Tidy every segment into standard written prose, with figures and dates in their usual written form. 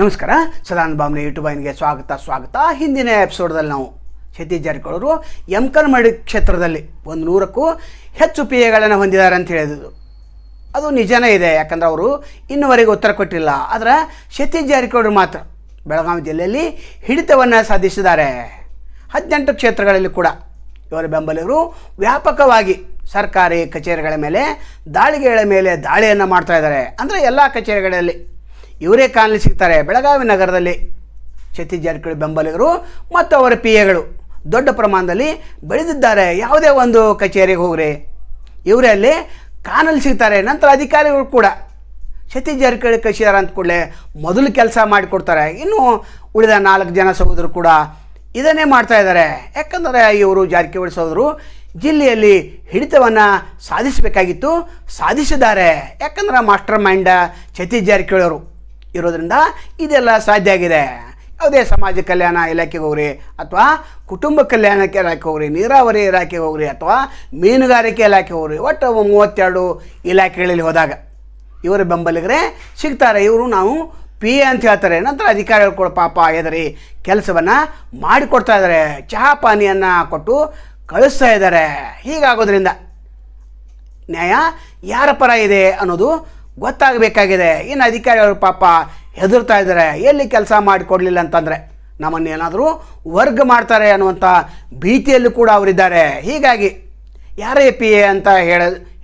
ನಮಸ್ಕಾರ. ಸದಾನಂದ ಬಾಂಬ್ನೆ ಯೂಟ್ಯೂಬ್ ವಾಹಿನಿಗೆ ಸ್ವಾಗತ. ಹಿಂದಿನ ಎಪಿಸೋಡ್ದಲ್ಲಿ ನಾವು ಸತೀಶ್ ಜಾರಕಿಹೊಳಿ ಅವರು ಯಮಕನಮರಡಿ ಕ್ಷೇತ್ರದಲ್ಲಿ 100ಕ್ಕೂ ಹೆಚ್ಚು ಪಿ ಎಗಳನ್ನು ಹೊಂದಿದ್ದಾರೆ ಅಂತ ಹೇಳಿದ್ರು. ಅದು ನಿಜನೇ ಇದೆ, ಯಾಕಂದರೆ ಅವರು ಇನ್ನುವರೆಗೆ ಉತ್ತರ ಕೊಟ್ಟಿಲ್ಲ. ಆದರೆ ಸತೀಶ್ ಜಾರಕಿಹೊಳಿ ಮಾತ್ರ ಬೆಳಗಾವಿ ಜಿಲ್ಲೆಯಲ್ಲಿ ಹಿಡಿತವನ್ನು ಸಾಧಿಸಿದ್ದಾರೆ. 18 ಕ್ಷೇತ್ರಗಳಲ್ಲಿ ಕೂಡ ಇವರ ಬೆಂಬಲಿಗರು ವ್ಯಾಪಕವಾಗಿ ಸರ್ಕಾರಿ ಕಚೇರಿಗಳ ಮೇಲೆ ದಾಳಿಯನ್ನು ಮಾಡ್ತಾ ಇದ್ದಾರೆ. ಅಂದರೆ ಎಲ್ಲ ಕಚೇರಿಗಳಲ್ಲಿ ಇವರೇ ಕಾಣಲಿ ಸಿಗ್ತಾರೆ. ಬೆಳಗಾವಿ ನಗರದಲ್ಲಿ ಸತೀಶ್ ಜಾರಕಿಹೊಳಿ ಬೆಂಬಲಿಗರು ಮತ್ತು ಅವರ ಪಿ ಎಗಳು ದೊಡ್ಡ ಪ್ರಮಾಣದಲ್ಲಿ ಬೆಳೆದಿದ್ದಾರೆ. ಯಾವುದೇ ಒಂದು ಕಚೇರಿಗೆ ಹೋಗ್ರಿ ಇವರೇ ಅಲ್ಲಿ ಕಾಣಲು ಸಿಗ್ತಾರೆ. ನಂತರ ಅಧಿಕಾರಿಗಳು ಕೂಡ ಸತೀಶ್ ಜಾರಕಿಹೊಳಿ ಕಳಿಸಿದಾರೆ ಅಂತ ಕೂಡಲೇ ಮೊದಲು ಕೆಲಸ ಮಾಡಿಕೊಡ್ತಾರೆ. ಇನ್ನು ಉಳಿದ 4 ಜನ ಸಹೋದರರು ಕೂಡ ಇದನ್ನೇ ಮಾಡ್ತಾ ಇದ್ದಾರೆ. ಯಾಕಂದರೆ ಇವರು ಜಾರಕಿಹೊಳಿ ಸಹೋದರರು ಜಿಲ್ಲೆಯಲ್ಲಿ ಹಿಡಿತವನ್ನು ಸಾಧಿಸಬೇಕಾಗಿತ್ತು, ಸಾಧಿಸಿದ್ದಾರೆ. ಯಾಕಂದ್ರೆ ಮಾಸ್ಟರ್ ಮೈಂಡ್ ಸತೀಶ್ ಜಾರಕಿಹೊಳಿ ಅವರು ಇರೋದ್ರಿಂದ ಇದೆಲ್ಲ ಸಾಧ್ಯ ಆಗಿದೆ. ಯಾವುದೇ ಸಮಾಜ ಕಲ್ಯಾಣ ಇಲಾಖೆಗೆ ಹೋಗ್ರಿ ಅಥವಾ ಕುಟುಂಬ ಕಲ್ಯಾಣಕ್ಕೆ ಇಲಾಖೆ ಹೋಗ್ರಿ, ನೀರಾವರಿ ಇಲಾಖೆಗೆ ಹೋಗ್ರಿ ಅಥವಾ ಮೀನುಗಾರಿಕೆ ಇಲಾಖೆ ಹೋಗ್ರಿ, ಒಟ್ಟು 32 ಇಲಾಖೆಗಳಲ್ಲಿ ಹೋದಾಗ ಇವರ ಬೆಂಬಲಿಗರೇ ಸಿಗ್ತಾರೆ. ಇವರು ನಾವು ಪಿ ಎ ಅಂತ ಹೇಳ್ತಾರೆ. ನಂತರ ಅಧಿಕಾರಿಗಳು ಕೂಡ ಪಾಪ ಎದರಿ ಕೆಲಸವನ್ನು ಮಾಡಿಕೊಡ್ತಾ ಇದ್ದಾರೆ. ಚಹಾ ಪಾನಿಯನ್ನು ಕೊಟ್ಟು ಕಳಿಸ್ತಾ ಇದ್ದಾರೆ. ಹೀಗಾಗೋದ್ರಿಂದ ನ್ಯಾಯ ಯಾರ ಪರ ಇದೆ ಅನ್ನೋದು ಗೊತ್ತಾಗಬೇಕಾಗಿದೆ. ಇನ್ನು ಅಧಿಕಾರಿಗಳು ಪಾಪ ಹೆದರ್ತಾ ಇದ್ದಾರೆ. ಎಲ್ಲಿ ಕೆಲಸ ಮಾಡಿಕೊಡ್ಲಿಲ್ಲ ಅಂತಂದರೆ ನಮ್ಮನ್ನೇನಾದರೂ ವರ್ಗ ಮಾಡ್ತಾರೆ ಅನ್ನುವಂಥ ಭೀತಿಯಲ್ಲೂ ಕೂಡ ಅವರಿದ್ದಾರೆ. ಹೀಗಾಗಿ ಯಾರೇ ಪಿ ಎ ಅಂತ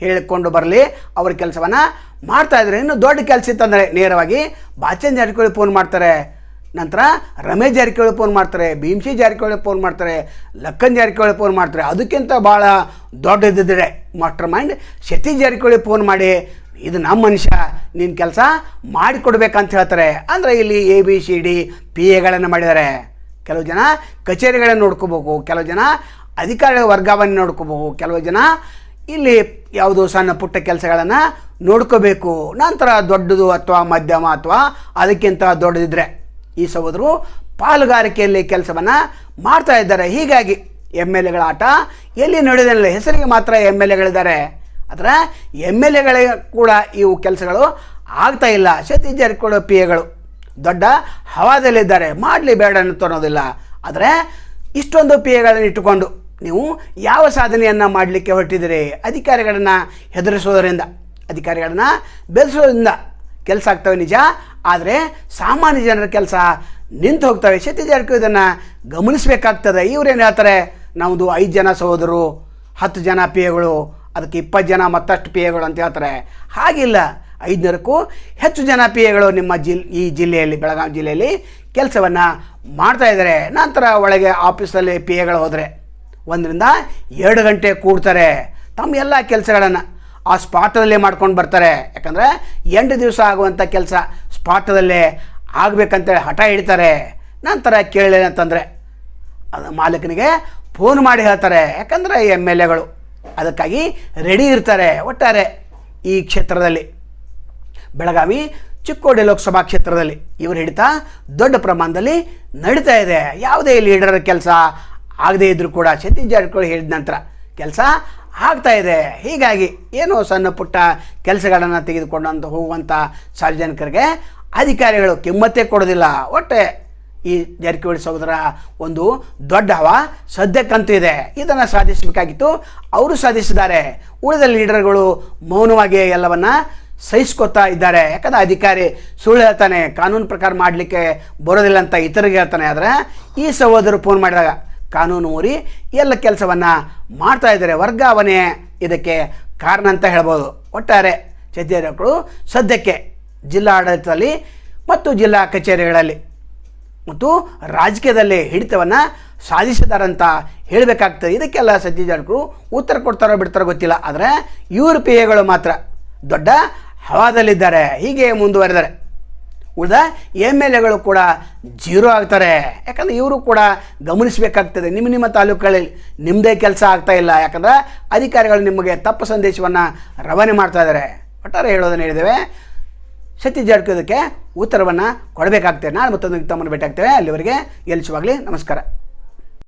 ಹೇಳಿಕೊಂಡು ಬರಲಿ, ಅವ್ರ ಕೆಲಸವನ್ನು ಮಾಡ್ತಾಯಿದ್ದಾರೆ. ಇನ್ನು ದೊಡ್ಡ ಕೆಲಸ ಇತ್ತಂದರೆ ನೇರವಾಗಿ ಬಾಚನ್ ಜಾರಕಿಹೊಳಿ ಫೋನ್ ಮಾಡ್ತಾರೆ, ನಂತರ ರಮೇಶ್ ಜಾರಕಿಹೊಳಿ ಫೋನ್ ಮಾಡ್ತಾರೆ, ಭೀಮ್ಸಿ ಜಾರಕಿಹೊಳಿ ಫೋನ್ ಮಾಡ್ತಾರೆ, ಲಕ್ಕನ್ ಜಾರಕಿಹೊಳಿ ಫೋನ್ ಮಾಡ್ತಾರೆ. ಅದಕ್ಕಿಂತ ಭಾಳ ದೊಡ್ಡದಿದ್ದರೆ master mind Satish Jarkiholi phone ಮಾಡಿ ಇದು ನಮ್ಮ ಮನುಷ್ಯ, ನಿನ್ನ ಕೆಲಸ ಮಾಡಿಕೊಡ್ಬೇಕಂತ ಹೇಳ್ತಾರೆ. ಅಂದರೆ ಇಲ್ಲಿ ABCD ಪಿ ಎಗಳನ್ನು ಮಾಡಿದ್ದಾರೆ. ಕೆಲವು ಜನ ಕಚೇರಿಗಳನ್ನು ನೋಡ್ಕೋಬೇಕು, ಕೆಲವು ಜನ ಅಧಿಕಾರಿಗಳ ವರ್ಗಾವಣೆ ನೋಡ್ಕೋಬೇಕು, ಕೆಲವು ಜನ ಇಲ್ಲಿ ಯಾವುದೋ ಸಣ್ಣ ಪುಟ್ಟ ಕೆಲಸಗಳನ್ನು ನೋಡ್ಕೋಬೇಕು. ನಂತರ ದೊಡ್ಡದು ಅಥವಾ ಮಧ್ಯಮ ಅಥವಾ ಅದಕ್ಕಿಂತ ದೊಡ್ಡದಿದ್ದರೆ ಈ ಸಹೋದರರು ಪಾಲುಗಾರಿಕೆಯಲ್ಲಿ ಕೆಲಸವನ್ನು ಮಾಡ್ತಾ ಇದ್ದಾರೆ. ಹೀಗಾಗಿ MLAಗಳ ಆಟ ಎಲ್ಲಿ ನಡೆದಿಲ್ಲ. ಹೆಸರಿಗೆ ಮಾತ್ರ MLAಗಳಿದ್ದಾರೆ, ಆದರೆ MLAಗಳೇ ಕೂಡ ಇವು ಕೆಲಸಗಳು ಆಗ್ತಾ ಇಲ್ಲ. ಸತೀಶ್ ಜಾರಕಿಹೊಳಿ ಪಿ ಎಗಳು ದೊಡ್ಡ ಹವಾದಲ್ಲಿದ್ದಾರೆ. ಮಾಡಲಿ ಬೇಡ ಅನ್ನೋದಿಲ್ಲ. ಆದರೆ ಇಷ್ಟೊಂದು ಪಿ ಎಗಳನ್ನು ಇಟ್ಟುಕೊಂಡು ನೀವು ಯಾವ ಸಾಧನೆಯನ್ನು ಮಾಡಲಿಕ್ಕೆ ಹೊರಟಿದ್ದೀರಿ? ಅಧಿಕಾರಿಗಳನ್ನು ಹೆದರಿಸೋದರಿಂದ, ಅಧಿಕಾರಿಗಳನ್ನು ಬೆಳೆಸೋದ್ರಿಂದ ಕೆಲಸ ಆಗ್ತವೆ ನಿಜ, ಆದರೆ ಸಾಮಾನ್ಯ ಜನರ ಕೆಲಸ ನಿಂತು ಹೋಗ್ತವೆ. ಸತೀಶ್ ಜಾರಕಿಹೊಳಿ ಇದನ್ನು ಗಮನಿಸಬೇಕಾಗ್ತದೆ. ಇವರೇನು ಹೇಳ್ತಾರೆ, ನಮ್ಮದು 5 ಜನ ಸಹೋದರರು, 10 ಜನ ಪಿ ಎಗಳು, ಅದಕ್ಕೆ 20 ಜನ ಮತ್ತಷ್ಟು ಪಿ ಎಗಳು ಅಂತ ಹೇಳ್ತಾರೆ. ಹಾಗಿಲ್ಲ, 500ಕ್ಕೂ ಹೆಚ್ಚು ಜನ ಪಿ ಎಗಳು ನಿಮ್ಮ ಈ ಜಿಲ್ಲೆಯಲ್ಲಿ, ಬೆಳಗಾವಿ ಜಿಲ್ಲೆಯಲ್ಲಿ ಕೆಲಸವನ್ನು ಮಾಡ್ತಾ ಇದ್ದಾರೆ. ನಂತರ ಒಳಗೆ ಆಫೀಸಲ್ಲಿ ಪಿ ಎಗಳು ಹೋದರೆ 1 ರಿಂದ 2 ಗಂಟೆ ಕೂಡ್ತಾರೆ. ತಮ್ಮ ಎಲ್ಲ ಕೆಲಸಗಳನ್ನು ಆ ಸ್ಪಾಟದಲ್ಲೇ ಮಾಡ್ಕೊಂಡು ಬರ್ತಾರೆ. ಯಾಕಂದರೆ 8 ದಿವಸ ಆಗುವಂಥ ಕೆಲಸ ಸ್ಪಾಟದಲ್ಲೇ ಆಗಬೇಕಂತೇಳಿ ಹಠ ಹಿಡಿತಾರೆ. ನಂತರ ಕೇಳಿಲ್ಲ ಅಂತಂದರೆ ಅದು ಮಾಲೀಕನಿಗೆ ಫೋನ್ ಮಾಡಿ ಹೇಳ್ತಾರೆ. ಯಾಕಂದರೆ MLAಗಳು ಅದಕ್ಕಾಗಿ ರೆಡಿ ಇರ್ತಾರೆ. ಒಟ್ಟಾರೆ ಈ ಕ್ಷೇತ್ರದಲ್ಲಿ ಬೆಳಗಾವಿ ಚಿಕ್ಕೋಡಿ ಲೋಕಸಭಾ ಕ್ಷೇತ್ರದಲ್ಲಿ ಇವರು ಹಿಡಿತ ದೊಡ್ಡ ಪ್ರಮಾಣದಲ್ಲಿ ನಡೀತಾ ಇದೆ. ಯಾವುದೇ ಲೀಡರ್ ಕೆಲಸ ಆಗದೇ ಇದ್ದರೂ ಕೂಡ ಸತೀಶ್ ಜಾರಕಿಹೊಳಿ ಹೇಳಿದ ನಂತರ ಕೆಲಸ ಆಗ್ತಾ ಇದೆ. ಹೀಗಾಗಿ ಏನೋ ಸಣ್ಣ ಪುಟ್ಟ ಕೆಲಸಗಳನ್ನು ತೆಗೆದುಕೊಂಡು ಹೋಗುವಂಥ ಸಾರ್ವಜನಿಕರಿಗೆ ಅಧಿಕಾರಿಗಳು ಕಿಮ್ಮತ್ತೇ ಕೊಡೋದಿಲ್ಲ. ಒಟ್ಟೆ ಈ ಜಾರಕಿಹೊಳಿ ಸಹೋದರ ಒಂದು ದೊಡ್ಡ ಹವಾ ಸದ್ಯಕ್ಕಂತೂ ಇದೆ. ಇದನ್ನು ಸಾಧಿಸಬೇಕಾಗಿತ್ತು, ಅವರು ಸಾಧಿಸಿದ್ದಾರೆ. ಉಳಿದ ಲೀಡರ್ಗಳು ಮೌನವಾಗಿ ಎಲ್ಲವನ್ನು ಸಹಿಸ್ಕೊತಾ ಇದ್ದಾರೆ. ಯಾಕಂದರೆ ಅಧಿಕಾರಿ ಸುಳ್ಳು ಹೇಳ್ತಾನೆ, ಕಾನೂನು ಪ್ರಕಾರ ಮಾಡಲಿಕ್ಕೆ ಬರೋದಿಲ್ಲ ಅಂತ ಇತರಿಗೆ ಹೇಳ್ತಾನೆ. ಆದರೆ ಈ ಸಹೋದರರು ಫೋನ್ ಮಾಡಿದಾಗ ಕಾನೂನು ಮೀರಿ ಎಲ್ಲ ಕೆಲಸವನ್ನು ಮಾಡ್ತಾ ಇದ್ದಾರೆ. ವರ್ಗಾವಣೆ ಇದಕ್ಕೆ ಕಾರಣ ಅಂತ ಹೇಳ್ಬೋದು. ಒಟ್ಟಾರೆ ಸತೀಶ್ ಜಾರಕಿಹೊಳಿ ಸದ್ಯಕ್ಕೆ ಜಿಲ್ಲಾ ಆಡಳಿತದಲ್ಲಿ ಮತ್ತು ಜಿಲ್ಲಾ ಕಚೇರಿಗಳಲ್ಲಿ ಮತ್ತು ರಾಜಕೀಯದಲ್ಲಿ ಹಿಡಿತವನ್ನು ಸಾಧಿಸಿದಾರಂತ ಹೇಳಬೇಕಾಗ್ತದೆ. ಇದಕ್ಕೆಲ್ಲ ಸತೀಶ್ ಜಾರಕಿಹೊಳಿ ಉತ್ತರ ಕೊಡ್ತಾರೋ ಬಿಡ್ತಾರೋ ಗೊತ್ತಿಲ್ಲ. ಆದರೆ ಇವರು ಪಿ ಎಗಳು ಮಾತ್ರ ದೊಡ್ಡ ಹವಾದಲ್ಲಿದ್ದಾರೆ. ಹೀಗೆ ಮುಂದುವರೆದರೆ ಉಳಿದ MLAಗಳು ಕೂಡ ಜೀರೋ ಆಗ್ತಾರೆ. ಯಾಕಂದರೆ ಇವರು ಕೂಡ ಗಮನಿಸಬೇಕಾಗ್ತದೆ. ನಿಮ್ಮ ತಾಲೂಕುಗಳಲ್ಲಿ ನಿಮ್ಮದೇ ಕೆಲಸ ಆಗ್ತಾಯಿಲ್ಲ. ಯಾಕಂದರೆ ಅಧಿಕಾರಿಗಳು ನಿಮಗೆ ತಪ್ಪು ಸಂದೇಶವನ್ನು ರವಾನೆ ಮಾಡ್ತಾ ಇದ್ದಾರೆ. ಒಟ್ಟಾರೆ ಹೇಳೋದನ್ನು ಹೇಳಿದ್ದೇವೆ. ಸತೀಶ್ ಜಾರಕಿಹೊಳಿ ಉತ್ತರವನ್ನು ಕೊಡಬೇಕಾಗ್ತದೆ. ನಾಳೆ ಮತ್ತೊಂದು ತಮ್ಮನ್ನು ಭೇಟಿ ಆಗ್ತೇವೆ. ಅಲ್ಲಿವರೆಗೆ ಗೆಲ್ಲಿಸುವಾಗಲಿ. ನಮಸ್ಕಾರ.